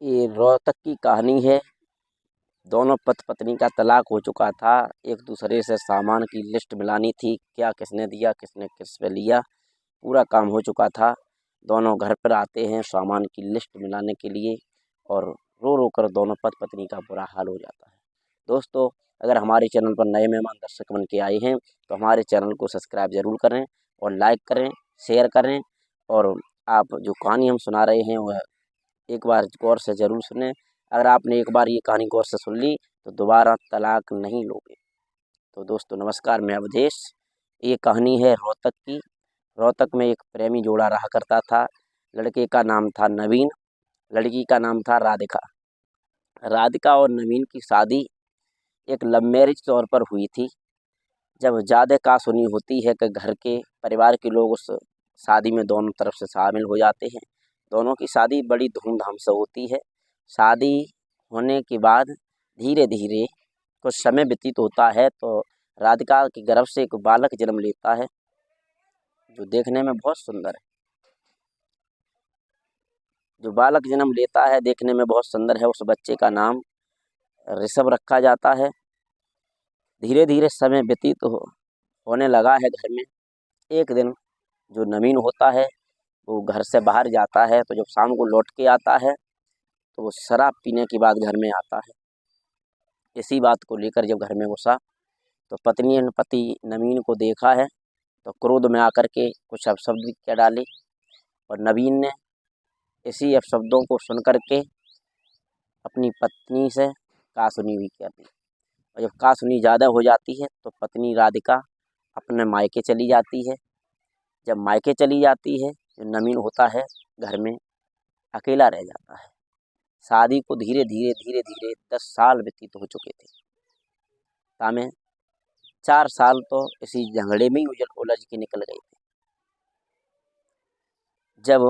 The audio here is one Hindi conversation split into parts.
ये रोहतक की कहानी है। दोनों पति पत्नी का तलाक हो चुका था। एक दूसरे से सामान की लिस्ट मिलानी थी, क्या किसने दिया किसने किस पे लिया, पूरा काम हो चुका था। दोनों घर पर आते हैं सामान की लिस्ट मिलाने के लिए और रो रो कर दोनों पति पत्नी का बुरा हाल हो जाता है। दोस्तों, अगर हमारे चैनल पर नए मेहमान दर्शक बन के आए हैं तो हमारे चैनल को सब्सक्राइब ज़रूर करें और लाइक करें, शेयर करें। और आप जो कहानी हम सुना रहे हैं वह एक बार गौर से ज़रूर सुनें। अगर आपने एक बार ये कहानी गौर से सुन ली तो दोबारा तलाक नहीं लोगे। तो दोस्तों नमस्कार, मैं अवधेश। ये कहानी है रोहतक की। रोहतक में एक प्रेमी जोड़ा रहा करता था। लड़के का नाम था नवीन, लड़की का नाम था राधिका। राधिका और नवीन की शादी एक लव मैरिज तौर पर हुई थी। जब ज़्यादा कहासुनी होती है कि घर के परिवार के लोग उस शादी में दोनों तरफ से शामिल हो जाते हैं। दोनों की शादी बड़ी धूमधाम से होती है। शादी होने के बाद धीरे धीरे कुछ समय व्यतीत होता है तो राधिका के गर्भ से एक बालक जन्म लेता है जो देखने में बहुत सुंदर है। जो बालक जन्म लेता है देखने में बहुत सुंदर है, उस बच्चे का नाम ऋषभ रखा जाता है। धीरे धीरे समय व्यतीत होने लगा है घर में। एक दिन जो नवीन होता है वो घर से बाहर जाता है, तो जब शाम को लौट के आता है तो वो शराब पीने के बाद घर में आता है। इसी बात को लेकर जब घर में घुसा तो पत्नी ने पति नवीन को देखा है तो क्रोध में आकर के कुछ अपशब्द कह डाले और नवीन ने इसी अपशब्दों को सुन कर के अपनी पत्नी से कहासुनी भी कर दी। और जब कहासुनी ज़्यादा हो जाती है तो पत्नी राधिका अपने मायके चली जाती है। जब मायके चली जाती है जो नवीन होता है घर में अकेला रह जाता है। शादी को धीरे धीरे 10 साल व्यतीत हो चुके थे। तामे 4 साल तो इसी झगड़े में ही उलझ के निकल गए थे। जब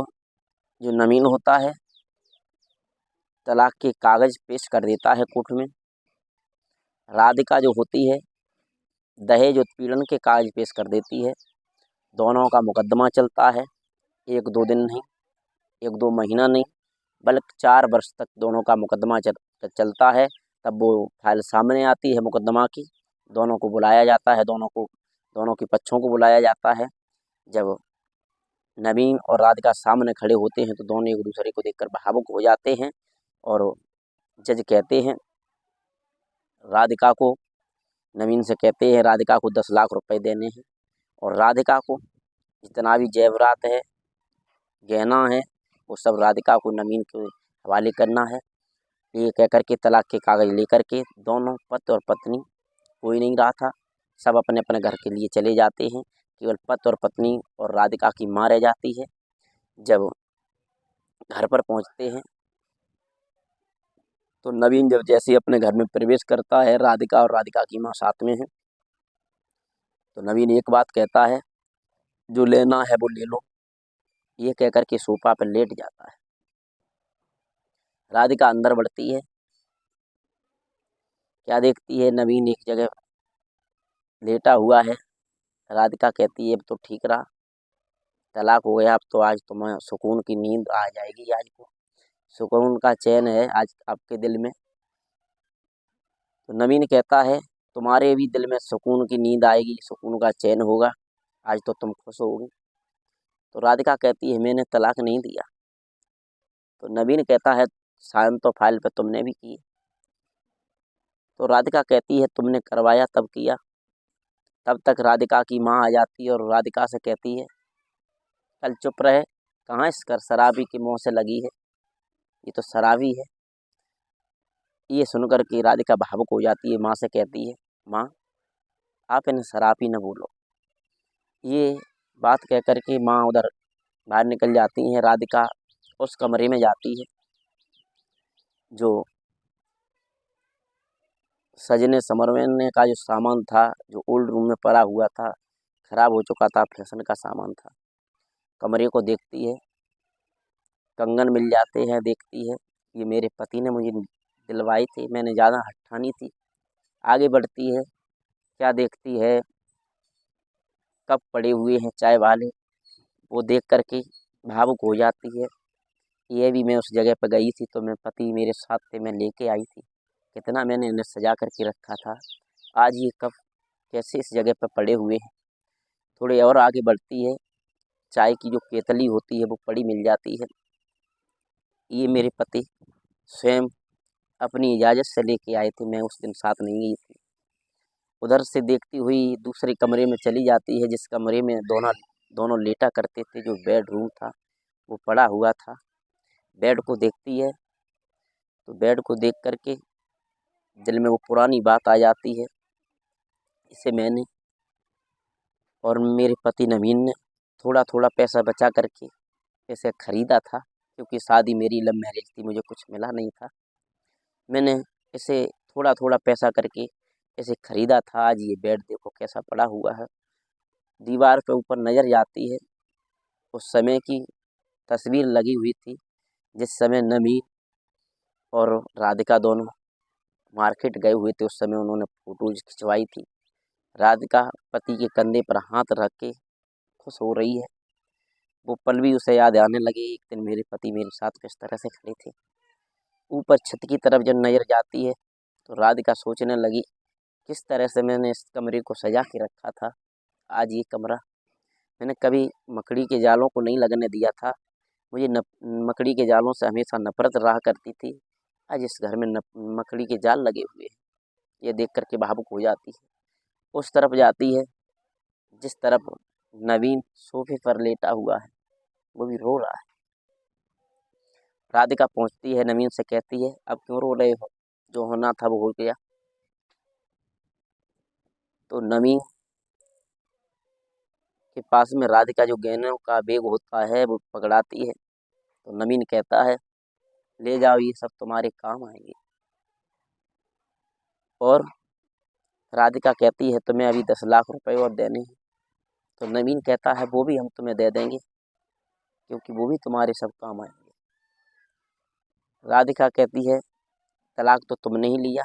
जो नवीन होता है तलाक के कागज पेश कर देता है कोर्ट में। राधिका जो होती है दहेज उत्पीड़न के कागज पेश कर देती है। दोनों का मुकदमा चलता है, 1-2 दिन नहीं, 1-2 महीना नहीं, बल्कि 4 वर्ष तक दोनों का मुकदमा चलता है। तब वो फाइल सामने आती है मुकदमा की। दोनों को बुलाया जाता है, दोनों के पक्षों को बुलाया जाता है। जब नवीन और राधिका सामने खड़े होते हैं तो दोनों एक दूसरे को देखकर भावुक हो जाते हैं और जज कहते हैं राधिका को, नवीन से कहते हैं राधिका को 10 लाख रुपए देने हैं और राधिका को जितना भी जेवरात है, गहना है, वो सब राधिका को नवीन के हवाले करना है। ये कह कर के तलाक के कागज लेकर के दोनों पति और पत्नी, कोई नहीं रहा था, सब अपने अपने घर के लिए चले जाते हैं। केवल पति और पत्नी और राधिका की माँ रह जाती है। जब घर पर पहुंचते हैं तो नवीन जब जैसे अपने घर में प्रवेश करता है, राधिका और राधिका की माँ साथ में है, तो नवीन एक बात कहता है, जो लेना है वो ले लो। ये कह कर के सोफा पर लेट जाता है। राधिका अंदर बढ़ती है, क्या देखती है नवीन एक जगह लेटा हुआ है। राधिका कहती है अब तो ठीक रहा, तलाक हो गया, अब तो आज तुम्हें सुकून की नींद आ जाएगी। आज को सुकून का चैन है आज आपके दिल में। तो नवीन कहता है तुम्हारे भी दिल में सुकून की नींद आएगी, सुकून का चैन होगा, आज तो तुम खुश होगी। तो राधिका कहती है मैंने तलाक नहीं दिया। तो नवीन कहता है साइन तो फाइल पे तुमने भी की। तो राधिका कहती है तुमने करवाया तब किया। तब तक राधिका की माँ आ जाती है और राधिका से कहती है कल चुप रहे, कहाँ इस कर शराबी के मुँह से लगी है, ये तो शराबी है। ये सुनकर के राधिका भावुक हो जाती है, माँ से कहती है माँ आप इन्हें शराबी न बोलो। ये बात कह कर के माँ उधर बाहर निकल जाती हैं। राधिका उस कमरे में जाती है जो सजने संवरने का जो सामान था, जो ओल्ड रूम में पड़ा हुआ था, खराब हो चुका था, फैशन का सामान था। कमरे को देखती है, कंगन मिल जाते हैं, देखती है ये मेरे पति ने मुझे दिलवाई थी, मैंने ज़्यादा हठानी थी। आगे बढ़ती है, क्या देखती है कप पड़े हुए हैं चाय वाले, वो देख कर के भावुक हो जाती है। ये भी मैं उस जगह पर गई थी तो मेरे पति मेरे साथ थे, मैं लेके आई थी। कितना मैंने इन्हें सजा करके रखा था, आज ये कप कैसे इस जगह पर पड़े हुए हैं। थोड़ी और आगे बढ़ती है, चाय की जो केतली होती है वो पड़ी मिल जाती है। ये मेरे पति स्वयं अपनी इजाज़त से लेके आए थे, मैं उस दिन साथ नहीं गई थी। उधर से देखती हुई दूसरे कमरे में चली जाती है, जिस कमरे में दोनों दोनों लेटा करते थे, जो बेडरूम था वो पड़ा हुआ था। बेड को देखती है तो बेड को देख करके दिल में वो पुरानी बात आ जाती है। इसे मैंने और मेरे पति नवीन ने थोड़ा थोड़ा पैसा बचा करके इसे खरीदा था, क्योंकि शादी मेरी लव मैरिज थी, मुझे कुछ मिला नहीं था। मैंने इसे थोड़ा थोड़ा पैसा करके इसे खरीदा था। आज ये बेड देखो कैसा पड़ा हुआ है। दीवार पे ऊपर नज़र जाती है, उस समय की तस्वीर लगी हुई थी जिस समय नवीन और राधिका दोनों मार्केट गए हुए थे। उस समय उन्होंने फ़ोटोज़ खिंचवाई थी। राधिका पति के कंधे पर हाथ रख के खुश हो रही है। वो पल भी उसे याद आने लगे, एक दिन मेरे पति मेरे साथ किस तरह से खड़े थे। ऊपर छत की तरफ जब नज़र जाती है तो राधिका सोचने लगी, किस तरह से मैंने इस कमरे को सजा के रखा था। आज ये कमरा मैंने कभी मकड़ी के जालों को नहीं लगने दिया था। मुझे मकड़ी के जालों से हमेशा नफरत रहा करती थी। आज इस घर में मकड़ी के जाल लगे हुए हैं। ये देख करके भावुक हो जाती है। उस तरफ जाती है जिस तरफ नवीन सोफे पर लेटा हुआ है, वो भी रो रहा है। राधिका पहुंचती है, नवीन से कहती है, अब क्यों रो रहे हो, जो होना था वो हो गया। तो नवीन के पास में राधिका जो गहनों का बैग होता है वो पकड़ाती है। तो नवीन कहता है, ले जाओ, ये सब तुम्हारे काम आएंगे। और राधिका कहती है, तुम्हें अभी 10 लाख रुपए और देने हैं। तो नवीन कहता है, वो भी हम तुम्हें दे देंगे, क्योंकि वो भी तुम्हारे सब काम आएंगे। राधिका कहती है, तलाक तो तुमने ही लिया।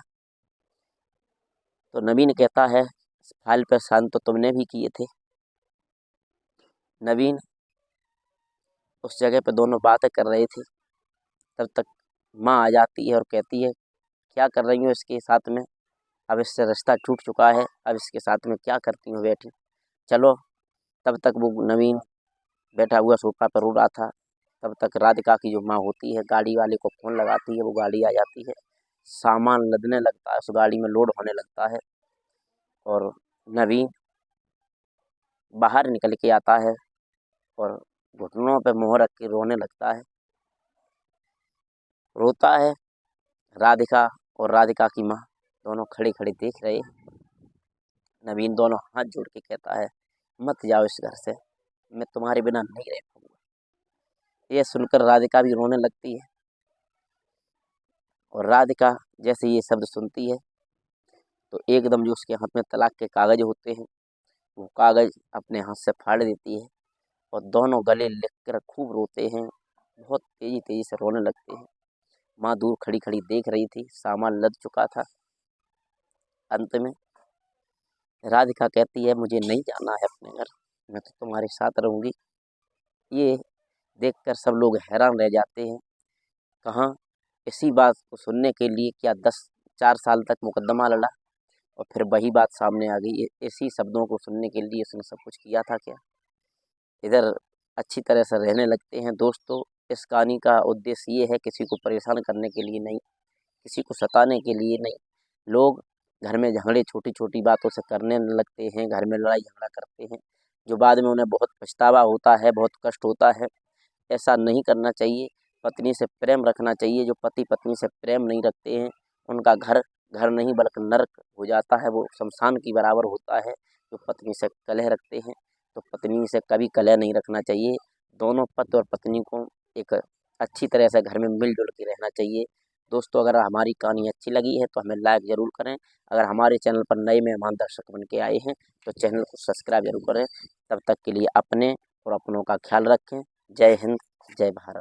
तो नवीन कहता है, इस फाइल पर साइन तो तुमने भी किए थे। नवीन उस जगह पर दोनों बातें कर रहे थे, तब तक माँ आ जाती है और कहती है, क्या कर रही हो इसके साथ में, अब इससे रिश्ता टूट चुका है, अब इसके साथ में क्या करती हो बैठी, चलो। तब तक वो नवीन बैठा हुआ सोफा पर रो रहा था। तब तक राधिका की जो माँ होती है गाड़ी वाले को फ़ोन लगाती है, वो गाड़ी आ जाती है, सामान लदने लगता है, उस गाड़ी में लोड होने लगता है। और नवीन बाहर निकल के आता है और घुटनों पे मुँह रख के रोने लगता है। रोता है। राधिका और राधिका की माँ दोनों खड़े खड़े देख रहे। नवीन दोनों हाथ जोड़ के कहता है, मत जाओ इस घर से, मैं तुम्हारे बिना नहीं रह पाऊंगा। ये सुनकर राधिका भी रोने लगती है। और राधिका जैसे ये शब्द सुनती है तो एकदम जो उसके हाथ में तलाक के कागज होते हैं वो कागज अपने हाथ से फाड़ देती है और दोनों गले लिख कर खूब रोते हैं, बहुत तेजी तेजी से रोने लगते हैं। माँ दूर खड़ी खड़ी देख रही थी, सामान लद चुका था। अंत में राधिका कहती है, मुझे नहीं जाना है अपने घर, मैं तो तुम्हारे साथ रहूँगी। ये देखकर सब लोग हैरान रह जाते हैं। कहाँ इसी बात को सुनने के लिए क्या 4 साल तक मुकदमा लड़ा और फिर वही बात सामने आ गई। इसी शब्दों को सुनने के लिए उसने सब कुछ किया था क्या। इधर अच्छी तरह से रहने लगते हैं। दोस्तों, इस कहानी का उद्देश्य ये है, किसी को परेशान करने के लिए नहीं, किसी को सताने के लिए नहीं। लोग घर में झगड़े छोटी छोटी बातों से करने लगते हैं, घर में लड़ाई झगड़ा करते हैं, जो बाद में उन्हें बहुत पछतावा होता है, बहुत कष्ट होता है। ऐसा नहीं करना चाहिए। पत्नी से प्रेम रखना चाहिए। जो पति पत्नी से प्रेम नहीं रखते हैं उनका घर घर नहीं बल्कि नर्क हो जाता है, वो शमशान की बराबर होता है। जो पत्नी से कलह रखते हैं तो पत्नी से कभी कलह नहीं रखना चाहिए। दोनों पति और पत्नी को एक अच्छी तरह से घर में मिलजुल के रहना चाहिए। दोस्तों, अगर हमारी कहानी अच्छी लगी है तो हमें लाइक ज़रूर करें। अगर हमारे चैनल पर नए मेहमान दर्शक बन के आए हैं तो चैनल को सब्सक्राइब जरूर करें। तब तक के लिए अपने और अपनों का ख्याल रखें। जय हिंद, जय भारत।